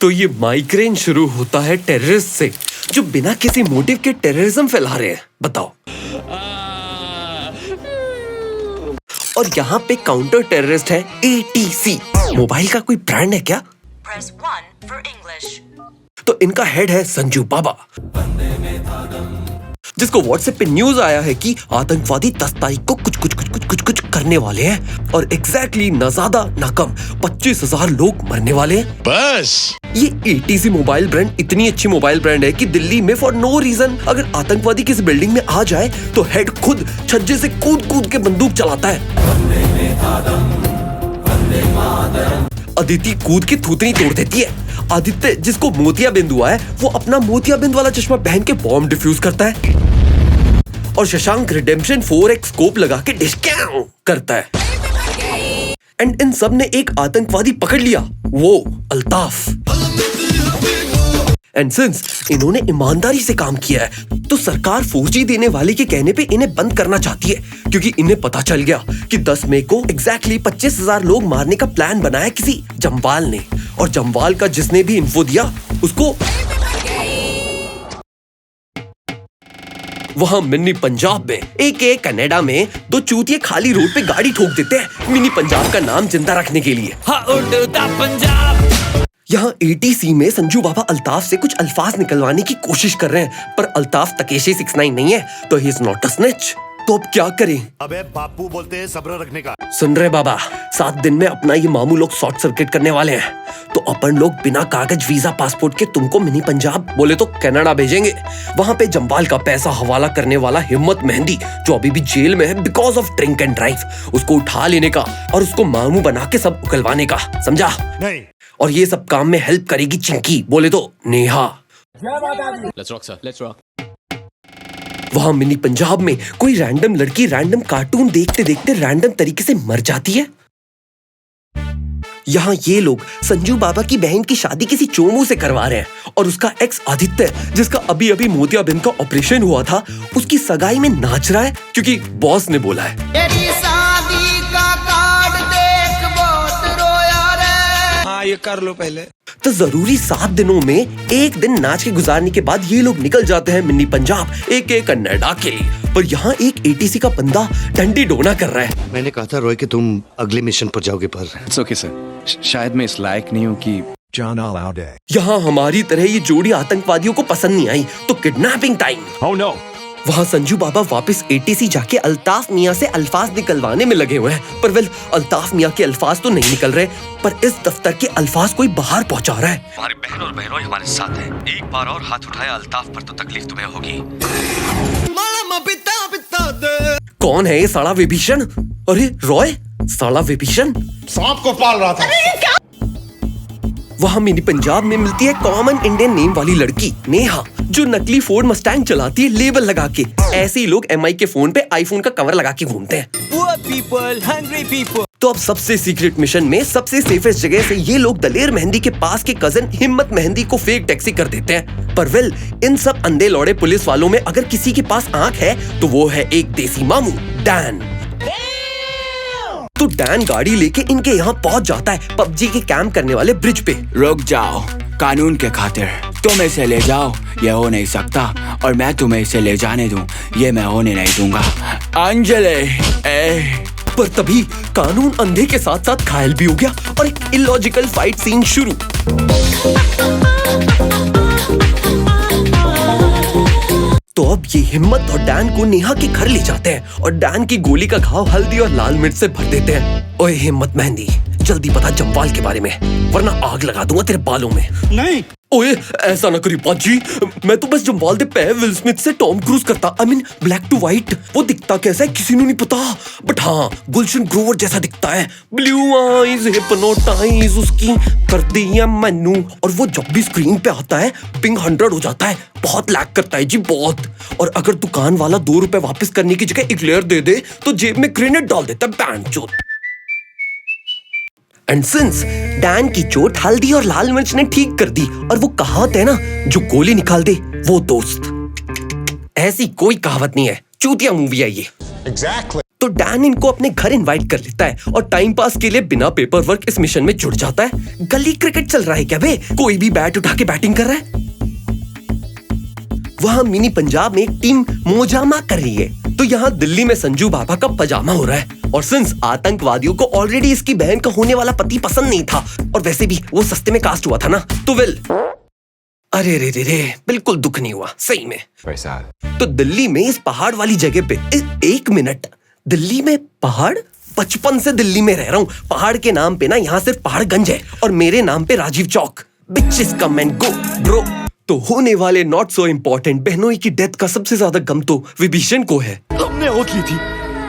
तो ये माइग्रेन शुरू होता है टेररिस्ट से जो बिना किसी मोटिव के टेररिज्म फैला रहे हैं। बताओ। और यहाँ पे काउंटर टेररिस्ट है ATC। मोबाइल का कोई ब्रांड है क्या? Press 1 for English. तो इनका हेड है संजू बाबा, जिसको व्हाट्सएप पे न्यूज आया है कि आतंकवादी 10 तारीख को कुछ करने वाले हैं और एग्जैक्टली ना ज्यादा ना कम 25,000 लोग मरने वाले हैं। बस ये ATC मोबाइल ब्रांड इतनी अच्छी मोबाइल ब्रांड है कि दिल्ली में फॉर नो रीजन अगर आतंकवादी किसी बिल्डिंग में आ जाए तो हेड खुद छज्जे से कूद के बंदूक चलाता है। अदिति कूद के थूतनी तोड़ देती है। आदित्य जिसको मोतियाबिंद हुआ है वो अपना मोतियाबिंद वाला चश्मा पहन के बॉम्ब डिफ्यूज करता है और शशांक रिडेम्पशन 4x स्कोप लगा के डिस्कैम करता है। एंड इन सब ने एक आतंकवादी पकड़ लिया, वो अल्ताफ। एंड सिंस इन्होंने ईमानदारी से काम किया है तो सरकार 4G देने वाले के कहने पे इन्हें बंद करना चाहती है, क्योंकि इन्हें पता चल गया कि 10 मई को एग्जैक्टली 25,000 लोग मारने का प्लान बनाया किसी जम्वाल ने, और जम्वाल का जिसने भी इन्फो दिया उसको वहां मिनी पंजाब में AK कनाडा में 2 चूतिए खाली रोड पे गाड़ी ठोक देते हैं मिनी पंजाब का नाम जिंदा रखने के लिए। यहाँ ATC में संजू बाबा अल्ताफ से कुछ अल्फाज निकलवाने की कोशिश कर रहे हैं, पर अल्ताफ तकेशी 69 नहीं है तो he is not a snitch. तो अब क्या करें? अबे बापू बोलते हैं सब्र रखने का। सुन रहे बाबा, 7 दिन में अपना ये मामू लोग शॉर्ट सर्किट करने वाले हैं, तो अपन लोग बिना कागज वीजा पासपोर्ट के तुमको मिनी पंजाब बोले तो कनाडा भेजेंगे। वहाँ पे जम्वाल का पैसा हवाला करने वाला हिम्मत मेहंदी जो अभी भी जेल में है because of drink and drive, उसको उठा लेने का और उसको मामू बना के सब उकलवाने का, समझा? नहीं। और ये सब काम में हेल्प करेगी चिंकी बोले तो Neha. Let's rock, sir. Let's rock. वहाँ मिनी पंजाब में कोई रैंडम लड़की रैंडम कार्टून देखते देखते रैंडम तरीके से मर जाती है। यहाँ ये लोग संजू बाबा की बहन की शादी किसी चोमू से करवा रहे हैं और उसका एक्स आदित्य जिसका अभी अभी मोतियाबिंद का ऑपरेशन हुआ था उसकी सगाई में नाच रहा है क्योंकि बॉस ने बोला है। हाँ ये कर लो पहले। तो जरूरी 7 दिनों में एक दिन नाच के गुजारने के बाद ये लोग निकल जाते हैं मिनी पंजाब AK कनाडा के लिए। पर यहाँ एक ATC का बंदा डंडी डोना कर रहा है। मैंने कहा था रॉय कि तुम अगले मिशन पर जाओगे, पर It's okay, sir. शायद मैं इस लायक नहीं हूँ कि यहाँ हमारी तरह ये जोड़ी आतंकवादियों को पसंद नहीं आई तो किडनैपिंग टाइम। Oh no. वहाँ संजू बाबा वापस ATC जाके अल्ताफ मियाँ से अल्फाज निकलवाने में लगे हुए हैं, पर वेल अल्ताफ मियाँ के अल्फाज तो नहीं निकल रहे, पर इस दफ्तर के अल्फाज कोई बाहर पहुँचा रहा है। हमारे बहन और बहनों हमारे साथ हैं। एक बार और हाथ उठाया अल्ताफ पर तो तकलीफ तुम्हें होगी। कौन है ये साला विभीषण? अरे रॉय, साला विभीषण सांप को पाल रहा था। वहाँ मिनी पंजाब में मिलती है कॉमन इंडियन नेम वाली लड़की नेहा जो नकली फोर्ड मस्टैंग चलाती है लेबल लगा के। ऐसे ही लोग MI के फोन पे आईफोन का कवर लगा के घूमते हैं। Poor people, hungry people. तो अब सबसे सीक्रेट मिशन में सबसे सेफेस्ट जगह से ये लोग दलेर मेहंदी के पास के कजन हिम्मत मेहंदी को फेक टैक्सी कर देते हैं। पर वेल इन सब अंधे लौड़े पुलिस वालों में अगर किसी के पास आंख है तो वो है एक देसी मामू डैन। तो डैन गाड़ी लेके इनके यहाँ पहुँच जाता है PUBG के कैंप करने वाले ब्रिज पे। रुक जाओ, कानून के खातिर तुम इसे ले जाओ, ये हो नहीं सकता, और मैं तुम्हें इसे ले जाने दूं, ये मैं होने नहीं दूंगा। अंजलि पर तभी कानून अंधे के साथ साथ घायल भी हो गया और एक इलॉजिकल फाइट सीन शुरू। तो अब ये हिम्मत और डैन को नेहा के घर ले जाते हैं और डैन की गोली का घाव हल्दी और लाल मिर्च से भर देते हैं। ओए हिम्मत मेहंदी, जल्दी बता जम्वाल के बारे में वरना आग लगा दूंगा तेरे बालों में। नहीं। ओए ऐसा ना करी बाजी, मैं तो बस जम्वाल दे पे विल स्मिथ से टॉम क्रूज करता। I mean black to white. वो दिखता कैसा है किसी ने नहीं पता, बट हाँ गुलशन ग्रोवर जैसा दिखता है। ब्लू आईज हिप्नोटाइज उसकी कर दिया मैनू, और वो जब भी स्क्रीन पे आता है पिंग 100 हो जाता है। बहुत लैग करता है जी बहुत। और अगर दुकान वाला 2 रुपए वापस करने की जगह इक्लेयर दे दे तो जेब में ग्रेनेड डाल देता है बैंचोद। एंड सिंस डैन की चोट हल्दी और लाल मिर्च ने ठीक कर दी, और वो कहावत है ना जो गोली निकाल दे वो दोस्त, ऐसी कोई कहावत नहीं है, चूतिया मूवी है ये। Exactly. तो डैन इनको अपने घर इनवाइट कर लेता है और टाइम पास के लिए बिना पेपर वर्क इस मिशन में जुड़ जाता है। गली क्रिकेट चल रहा है क्या बे? कोई भी बैट उठा के बैटिंग कर रहा है। वहां मिनी पंजाब में एक टीम मोजामा कर रही है, तो यहाँ दिल्ली में संजू बाबा का पजामा हो रहा है। और सिंस आतंकवादियों को ऑलरेडी इसकी बहन का होने वाला पति पसंद नहीं था और वैसे भी वो सस्ते में कास्ट हुआ था ना, तो वेल अरे रे रे रे बिल्कुल दुख नहीं हुआ सही में। तो दिल्ली में इस पहाड़ वाली जगह पे एक मिनट, दिल्ली में पहाड़? बचपन से दिल्ली में रह रहा हूँ। पहाड़ के नाम पे ना यहाँ सिर्फ पहाड़गंज है और मेरे नाम पे Rajiv Chowk. Bitches come and go bro. तो होने वाले नॉट सो इम्पोर्टेंट बहनोई की डेथ का सबसे ज्यादा गम तो विभीषण को है। हमने ओथ ली थी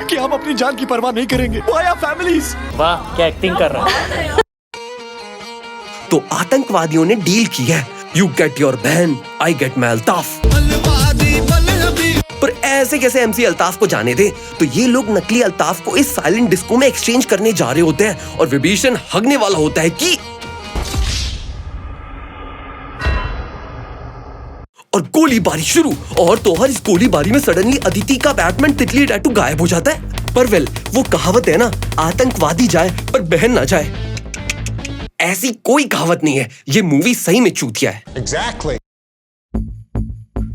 कि हम अपनी जान की परवाह नहीं करेंगे। फैमिलीज। वाह क्या एक्टिंग कर रहा है। तो आतंकवादियों ने डील की है, यू गेट योर बहन, आई गेट माय अल्ताफ। पर ऐसे कैसे एमसी अल्ताफ को जाने दे, तो ये लोग नकली अल्ताफ को इस साइलेंट डिस्को में एक्सचेंज करने जा रहे होते हैं और विभीषण हगने वाला होता है कि और गोलीबारी शुरू। और तो हर इस गोलीबारी में सडनली अदिति का बैटमैन तितली टैटू गायब हो जाता है। पर वेल वो कहावत है ना, आतंकवादी जाए पर बहन ना जाए। ऐसी कोई कहावत नहीं है, ये मूवी सही में चूतिया है। एग्जैक्टली।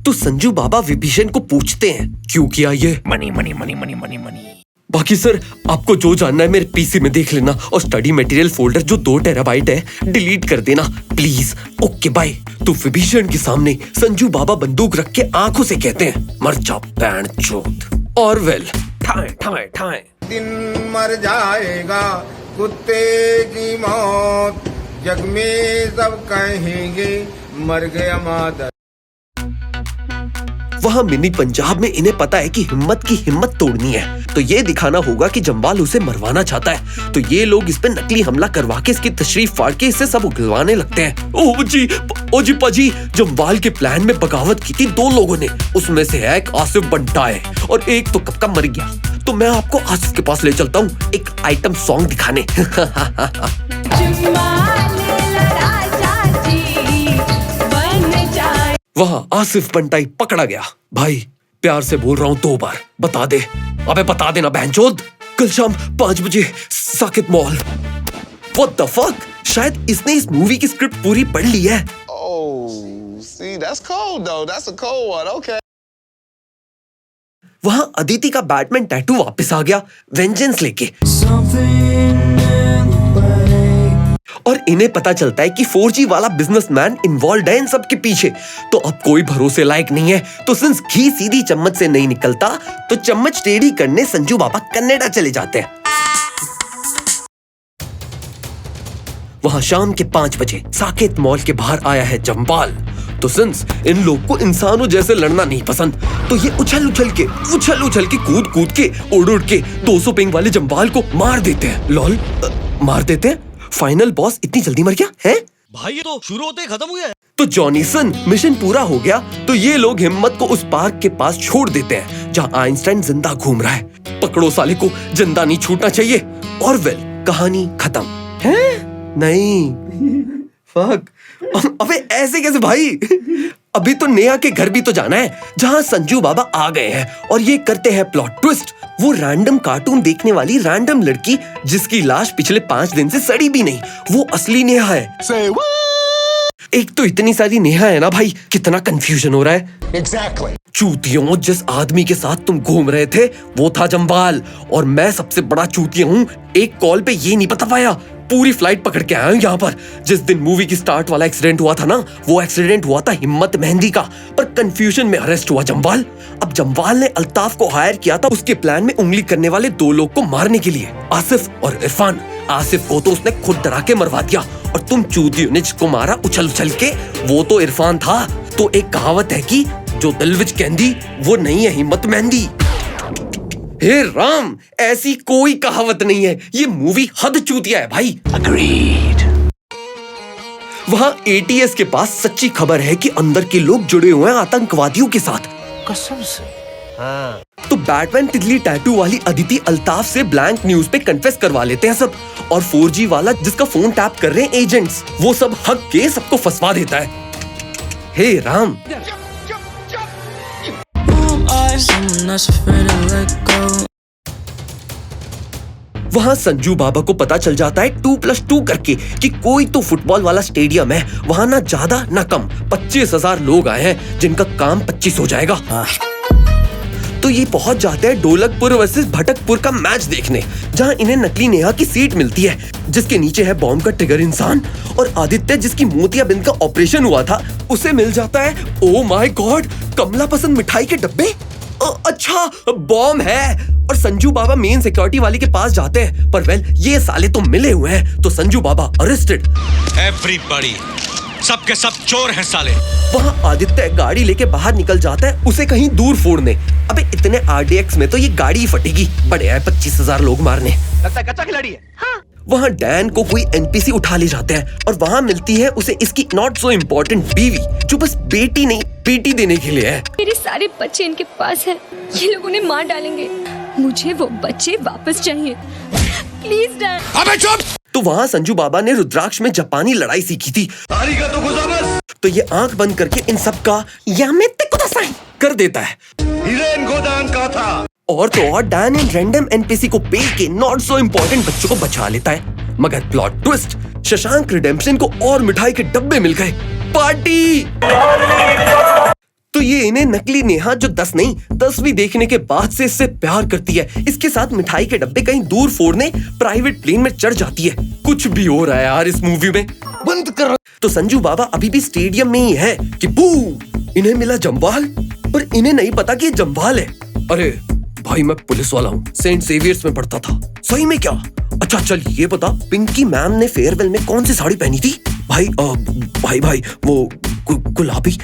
तो संजू बाबा विभीषण को पूछते हैं क्यों किया ये? Money money money money money money. बाकी सर आपको जो जानना है मेरे पीसी में देख लेना और स्टडी मटेरियल फोल्डर जो 2 टेराबाइट है डिलीट कर देना प्लीज। Okay bye. तो विभीषण के सामने संजू बाबा बंदूक रख के आंखों से कहते हैं मर जा पैण चोद। और वेल ठाए ठाए ठाए दिन मर जाएगा कुत्ते की मौत, जग में सब कहेंगे मर गया मादर। वहां मिनी पंजाब में इन्हें पता है कि हिम्मत की हिम्मत तोड़नी है, तो ये दिखाना होगा कि जम्वाल उसे मरवाना चाहता है। तो ये लोग इस पे नकली हमला करवा के इसकी तशरीफ फाड़ के इससे सब उगलवाने लगते हैं। ओ जी पाजी, जम्वाल के प्लान में बगावत की थी 2 लोगों ने, उसमें से एक आसिफ बंटा है और एक तो कब का मर गया। तो मैं आपको आसिफ के पास ले चलता हूँ एक आइटम सॉन्ग दिखाने। वहां आसिफ बंटाई पकड़ा गया। भाई प्यार से बोल रहा हूँ 2 बार, बता दे। अबे बता देना बहनचोद। कल शाम 5 बजे साकित मॉल। What the fuck? शायद इसने इस मूवी की स्क्रिप्ट पूरी पढ़ ली है। See, that's cold though. That's a cold one. Okay. वहां अदिति का बैटमैन टैटू वापस आ गया वेंजेंस लेके। और इन्हें पता चलता है कि 4G वाला बिजनेसमैन इन्वॉल्व है इन सब के पीछे। तो अब कोई भरोसे लायक नहीं है। तो सिंस घी सीधी चम्मच से नहीं निकलता, तो चम्मच टेढ़ी करने संजू बाबा कनाडा चले जाते हैं। वहां शाम के 5 बजे साकेत मॉल के बाहर आया है जम्वाल। तो सिंस इन लोग को इंसानों जैसे लड़ना नहीं पसंद, तो ये उछल उछल के कूद के उड़ के 200 पिंग वाले जम्वाल को मार देते हैं। लॉल मार देते हैं। फाइनल बॉस इतनी जल्दी मर गया है? भाई ये तो शुरू होते ही खत्म हो गया। तो जॉनीसन मिशन पूरा हो गया। तो ये लोग हिम्मत को उस पार्क के पास छोड़ देते हैं जहां आइंस्टाइन जिंदा घूम रहा है। पकड़ो साले को, जिंदा नहीं छूटना चाहिए। और वेल कहानी खत्म है? नहीं फक। अबे ऐसे कैसे भाई? अभी तो नेहा के घर भी तो जाना है जहां संजू बाबा आ गए हैं और ये करते हैं प्लॉट ट्विस्ट। वो रैंडम कार्टून देखने वाली रैंडम लड़की जिसकी लाश पिछले 5 दिन से सड़ी भी नहीं, वो असली नेहा है। एक तो इतनी सारी नेहा है ना भाई, कितना कंफ्यूजन हो रहा है। एग्जैक्टली। चूतियों, जिस आदमी के साथ तुम घूम रहे थे वो था जम्वाल और मैं सबसे बड़ा चूतिया हूँ। एक कॉल पे ये नहीं बता पाया, पूरी फ्लाइट पकड़ के आया हूँ यहाँ पर। जिस दिन मूवी की स्टार्ट वाला एक्सीडेंट हुआ था ना, वो एक्सीडेंट हुआ था हिम्मत मेहंदी का, पर कंफ्यूजन में अरेस्ट हुआ जम्वाल। अब जम्वाल ने अल्ताफ को हायर किया था उसके प्लान में उंगली करने वाले 2 लोग को मारने के लिए, आसिफ और इरफान। आसिफ को तो उसने खुद डरा के मरवा दिया और तुम चूतियों ने जिसको मारा उछल के, वो तो इरफान था। तो एक कहावत है कि जो दिल विच कहंदी वो नहीं है हिम्मत मेहंदी। हे राम, ऐसी कोई कहावत नहीं है। ये मूवी हद चूतिया है भाई। Agreed. वहां ATS के पास सच्ची खबर है कि अंदर के लोग जुड़े हुए हैं आतंकवादियों के साथ। कसम से। तो बैटमैन तितली टैटू वाली अदिति अल्ताफ से ब्लैंक न्यूज पे कन्फेस करवा लेते हैं सब। और 4G वाला जिसका फोन टैप कर रहे हैं एजेंट्स, वो सब हक के सबको फंसवा देता है। हे राम। वहाँ संजू बाबा को पता चल जाता है 2+2 करके कि कोई तो फुटबॉल वाला स्टेडियम है, वहाँ ना ज्यादा ना कम 25,000 लोग आए हैं जिनका काम 25 हो जाएगा। तो ये पहुंच जाते हैं ढोलकपुर वर्सेस भटकपुर का मैच देखने, जहां इन्हें नकली नेहा की सीट मिलती है जिसके नीचे है बॉम्ब का ट्रिगर इंसान, और आदित्य जिसकी मोतियाबिंद का ऑपरेशन हुआ था उसे मिल जाता है ओ माय गॉड कमला पसंद मिठाई के डब्बे। अच्छा बॉम्ब है, और संजू बाबा मेन सिक्योरिटी वाले के पास जाते हैं, पर वेल ये साले तो मिले हुए हैं तो संजू बाबा अरेस्टेड। एवरीबॉडी, सब के सब चोर हैं साले। वहाँ आदित्य गाड़ी लेके बाहर निकल जाता है उसे कहीं दूर फोड़ने। अबे इतने RDX में तो ये गाड़ी ही फटेगी, बड़े आए 25,000 लोग मारने। लगता है कच्चा खिलाड़ी है। हाँ। वहाँ डैन को कोई NPC उठा ले जाते हैं और वहाँ मिलती है उसे इसकी नॉट सो इम्पोर्टेंट बीवी, जो बस बेटी नहीं बेटी देने के लिए है। मेरे सारे बच्चे इनके पास हैं, ये लोग उन्हें मार डालेंगे, मुझे वो बच्चे वापस चाहिए, प्लीज डैड। अबे चुप। तो वहाँ संजू बाबा ने रुद्राक्ष में जापानी लड़ाई सीखी थी, तो ये आंख बंद करके इन सब का यामेते कुदासाई कर देता है। हीरेन गोदान का था। और तो और डैन इन रैंडम NPC को पेल के नॉट सो इम्पोर्टेंट बच्चों को बचा लेता है। मगर प्लॉट ट्विस्ट, शशांक रिडेम्पशन को और मिठाई के डब्बे मिल गए। पार्टी। तो ये इन्हें नकली नेहा जो 10 नहीं 10वीं देखने के बाद से इससे प्यार करती है, इसके साथ मिठाई के डब्बे कहीं दूर फोड़ने प्राइवेट प्लेन में चढ़ जाती है। कुछ भी हो रहा है यार इस मूवी में, बंद कर। तो संजू बाबा अभी भी स्टेडियम में ही है कि बू इन्हें मिला जम्वाल, पर इन्हें नहीं पता कि ये जम्वाल है। अरे भाई मैं पुलिस वाला हूँ, सेंट सेवियर्स में पढ़ता था। सही में क्या? अच्छा चल ये बता, पिंकी मैम ने फेयरवेल में कौन सी साड़ी पहनी थी? भाई वो गुलाबी।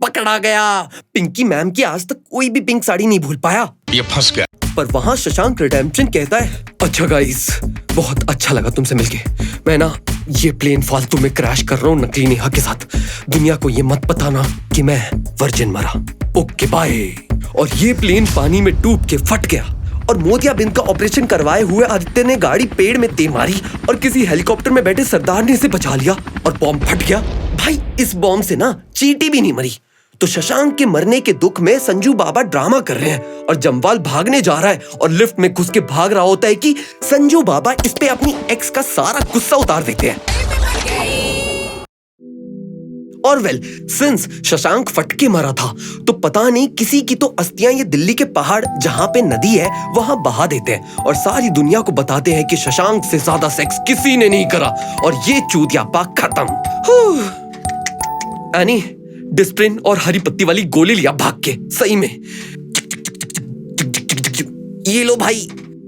पकड़ा गया। पिंकी मैम की आज तक कोई भी पिंक साड़ी नहीं भूल पाया। ये फंस गया। पर वहाँ शशांक रिडेम्पशन कहता है, अच्छा गाइस बहुत अच्छा लगा तुमसे मिलके, मैं ना ये प्लेन फालतू में क्रैश कर रहा हूँ नकली नेहा के साथ, दुनिया को ये मत बताना कि मैं वर्जिन मरा। Okay bye. और ये प्लेन पानी में डूब के फट गया और मोतियाबिंद का ऑपरेशन करवाए हुए आदित्य ने गाड़ी पेड़ में दे मारी और किसी हेलीकॉप्टर में बैठे सरदार ने इसे बचा लिया और बॉम्ब फट गया। भाई इस बॉम्ब से ना चींटी भी नहीं मरी। तो शशांक के मरने के दुख में संजू बाबा ड्रामा कर रहे हैं और जम्वाल भागने जा रहा है और लिफ्ट में घुस के भाग रहा होता है कि संजू बाबा इस पे अपनी एक्स का सारा गुस्सा उतार देते हैं। और वेल सिंस शशांक फटके मरा था तो पता नहीं किसी की तो अस्थियां ये दिल्ली के पहाड़ जहां पे नदी है वहां बहा देते हैं और सारी दुनिया को बताते हैं कि शशांक से ज्यादा सेक्स किसी ने नहीं करा और ये चूतियापा खत्म। एनी डिस्प्रिन और हरी पत्ती वाली गोली लिया भाग के, सही में। ये लो भाई।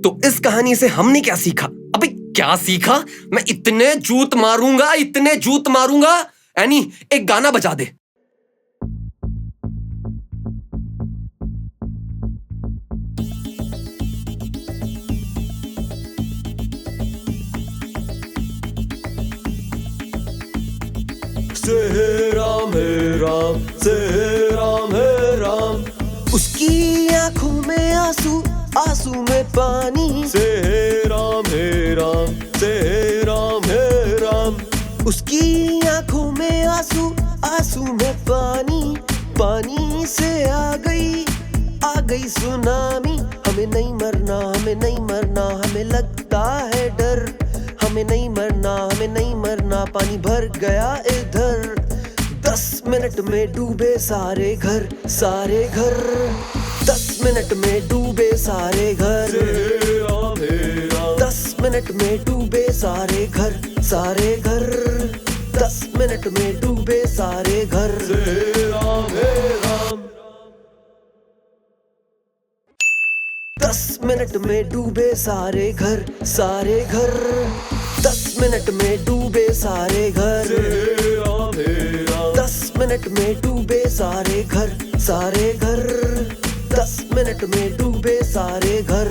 तो इस कहानी से हमने क्या सीखा? अबे क्या सीखा? मैं इतने जूत मारूंगा। एनी एक गाना बजा दे। राम उसकी आंखों में आंसू, आंसू में पानी। राम उसकी आंखों में आंसू, आंसू में पानी। पानी से आ गई सुनामी। हमें नहीं मरना, हमें लगता है डर। हमें नहीं मरना, पानी भर गया इधर। 10 मिनट में डूबे सारे घर। 10 मिनट में डूबे सारे घर। 10 मिनट में डूबे सारे घर। 10 मिनट में डूबे सारे घर। 10 मिनट में डूबे सारे घर। 10 मिनट में डूबे सारे घर। 10 मिनट में डूबे सारे घर। 10 मिनट में डूबे सारे घर।